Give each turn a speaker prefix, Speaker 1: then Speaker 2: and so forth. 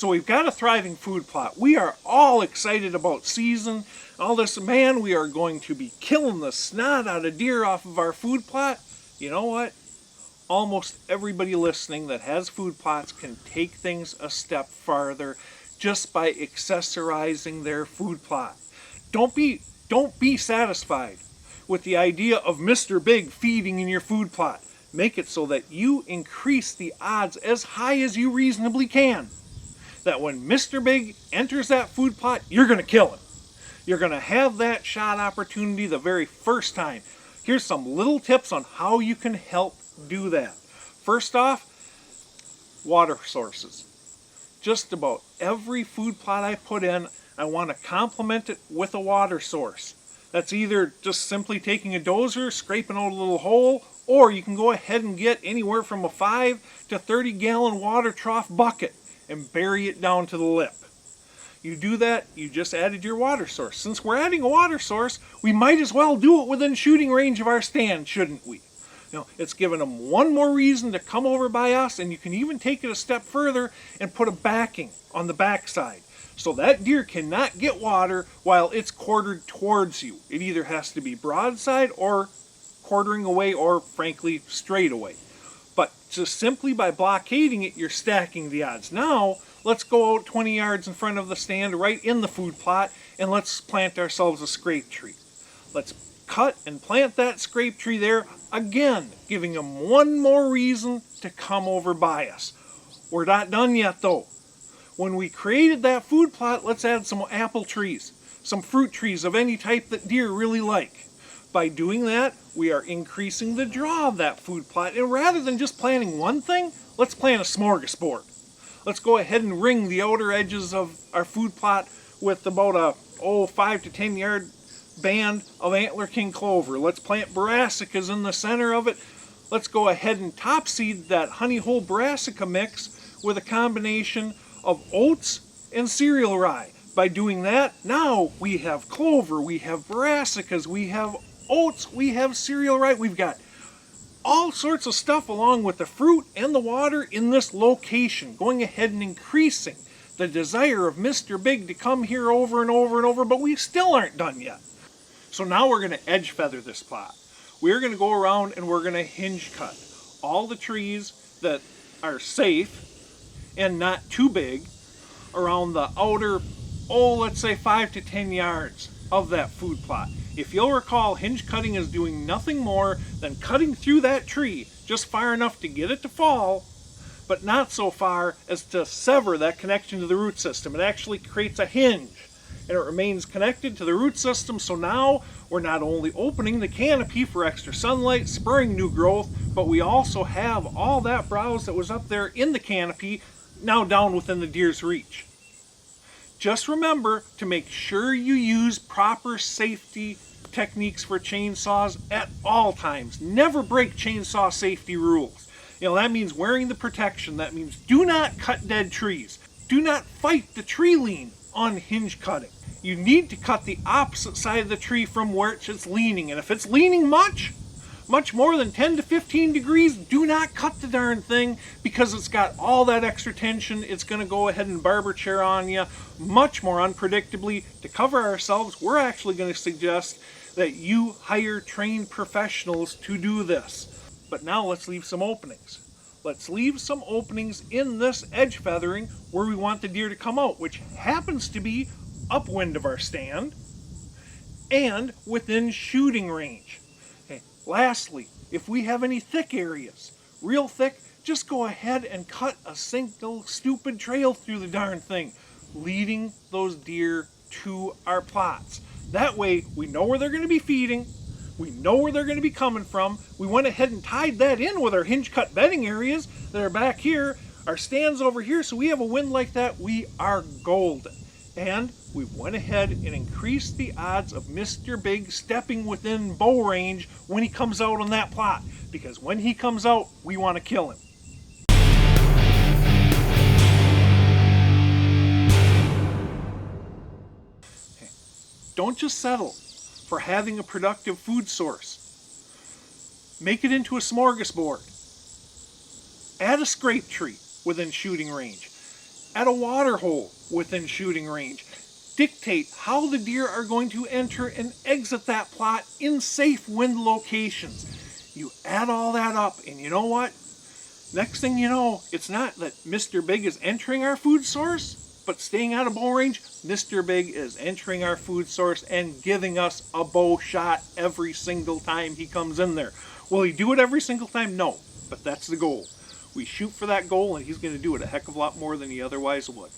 Speaker 1: So we've got a thriving food plot. We are all excited about season, all this. Man, we are going to be killing the snot out of deer off of our food plot. You know what? Almost everybody listening that has food plots can take things a step farther just by accessorizing their food plot. Don't be satisfied with the idea of Mr. Big feeding in your food plot. Make it so that you increase the odds as high as you reasonably can that when Mr. Big enters that food plot, you're going to kill him. You're going to have that shot opportunity the very first time. Here's some little tips on how you can help do that. First off, water sources. Just about every food plot I put in, I want to complement it with a water source. That's either just simply taking a dozer, scraping out a little hole, or you can go ahead and get anywhere from a 5 to 30 gallon water trough bucket and bury it down to the lip. You do that, you just added your water source. Since we're adding a water source, we might as well do it within shooting range of our stand, shouldn't we? It's given them one more reason to come over by us, and you can even take it a step further and put a backing on the backside. So that deer cannot get water while it's quartered towards you. It either has to be broadside or quartering away or, frankly, straight away. But just simply by blockading it, you're stacking the odds. Now, let's go out 20 yards in front of the stand, right in the food plot, and let's plant ourselves a scrape tree. Let's cut and plant that scrape tree there, again, giving them one more reason to come over by us. We're not done yet, though. When we created that food plot, let's add some apple trees, some fruit trees of any type that deer really like. By doing that, we are increasing the draw of that food plot. And rather than just planting one thing, let's plant a smorgasbord. Let's go ahead and ring the outer edges of our food plot with about a 5 to 10 yard band of antler king clover. Let's plant brassicas in the center of it. Let's go ahead and top seed that honey hole brassica mix with a combination of oats and cereal rye. By doing that, now we have clover, we have brassicas, we have oats, we have cereal rye. We've got all sorts of stuff along with the fruit and the water in this location, going ahead and increasing the desire of Mr. Big to come here over and over and over, but we still aren't done yet. So now we're going to edge feather this plot. We're going to go around and we're going to hinge cut all the trees that are safe and not too big around the outer, let's say 5 to 10 yards of that food plot. If you'll recall, hinge cutting is doing nothing more than cutting through that tree just far enough to get it to fall, but not so far as to sever that connection to the root system. It actually creates a hinge, and it remains connected to the root system, so now we're not only opening the canopy for extra sunlight, spurring new growth, but we also have all that browse that was up there in the canopy now down within the deer's reach. Just remember to make sure you use proper safety techniques for chainsaws at all times. Never break chainsaw safety rules. That means wearing the protection. That means do not cut dead trees. Do not fight the tree lean on hinge cutting. You need to cut the opposite side of the tree from where it's leaning. And if it's leaning much more than 10 to 15 degrees, do not cut the darn thing because it's got all that extra tension. It's going to go ahead and barber chair on you much more unpredictably. To cover ourselves, we're actually going to suggest that you hire trained professionals to do this. But now let's leave some openings. Let's leave some openings in this edge feathering where we want the deer to come out, which happens to be upwind of our stand and within shooting range. Lastly, if we have any thick areas, real thick, just go ahead and cut a single stupid trail through the darn thing, leading those deer to our plots. That way, we know where they're going to be feeding, we know where they're going to be coming from. We went ahead and tied that in with our hinge cut bedding areas that are back here, our stands over here, so we have a wind like that, we are golden. And we went ahead and increased the odds of Mr. Big stepping within bow range when he comes out on that plot. Because when he comes out, we want to kill him. Don't just settle for having a productive food source. Make it into a smorgasbord. Add a scrape tree within shooting range. at a water hole within shooting range. Dictate how the deer are going to enter and exit that plot in safe wind locations. You add all that up, and you know what? Next thing you know, it's not that Mr. Big is entering our food source, but staying out of bow range, Mr. Big is entering our food source and giving us a bow shot every single time he comes in there. Will he do it every single time? No, but that's the goal. We shoot for that goal, and he's going to do it a heck of a lot more than he otherwise would.